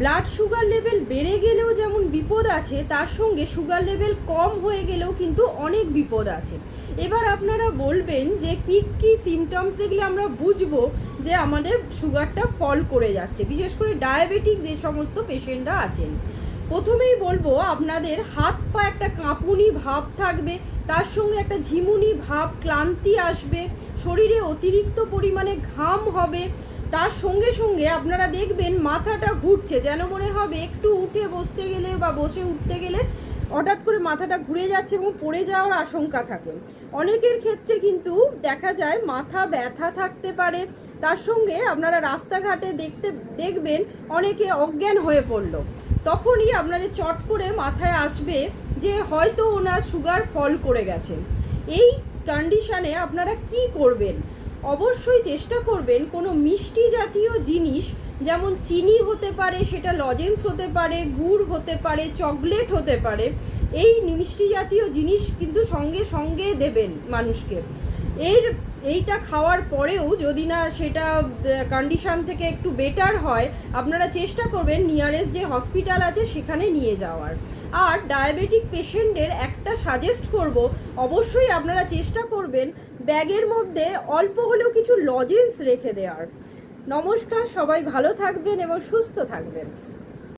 Blood sugar level বেড়ে গেলেও যেমন বিপদ আছে, তার সঙ্গে সুগার লেভেল কম হয়ে গেলেও কিন্তু অনেক বিপদ আছে। এবার আপনারা বলবেন যে কি কি সিমটমস দেখলে আমরা বুঝবো যে আমাদের সুগারটা ফল করে যাচ্ছে, বিশেষ করে ডায়াবেটিক যে সমস্ত পেশেন্টরা আছেন। প্রথমেই বলবো, আপনাদের হাত পা একটা কাঁপুনি ভাব থাকবে, তার সঙ্গে একটা ঝিমুনি ভাব, ক্লান্তি আসবে, শরীরে অতিরিক্ত পরিমাণে ঘাম হবে, তার সঙ্গে সঙ্গে আপনারা দেখবেন মাথাটা ঘুরছে, যেন মনে হবে একটু উঠে বসতে গেলে বা বসে উঠতে গেলে হঠাৎ করে মাথাটা ঘুরে যাচ্ছে এবং পড়ে যাওয়ার আশঙ্কা থাকে। অনেকের ক্ষেত্রে কিন্তু দেখা যায় মাথা ব্যথা থাকতে পারে, তার সঙ্গে আপনারা রাস্তাঘাটে দেখবেন অনেকে অজ্ঞান হয়ে পড়লো, তখনই আপনাদের চট করে মাথায় আসবে যে হয়তো ওনার সুগার ফল করে গেছে। এই কন্ডিশনে আপনারা কি করবেন? অবশ্যই চেষ্টা করবেন কোনো মিষ্টি জাতীয় জিনিস, যেমন চিনি হতে পারে, সেটা লজেন্স হতে পারে, গুড় হতে পারে, চকলেট হতে পারে, এই মিষ্টি জাতীয় জিনিস কিন্তু সঙ্গে সঙ্গে দেবেন মানুষকে। এইটা খাওয়ার পরেও যদি না সেটা কন্ডিশন থেকে একটু বেটার হয়, আপনারা চেষ্টা করবেন নিয়ারেস্ট যে হসপিটাল আছে সেখানে নিয়ে যাওয়ার। আর ডায়াবেটিক পেশেন্টদের একটা সাজেস্ট করব, অবশ্যই আপনারা চেষ্টা করবেন ব্যাগের মধ্যে অল্প হলেও কিছু লজেন্স রেখে দেওয়ার। নমস্কার, সবাই ভালো থাকবেন এবং সুস্থ থাকবেন।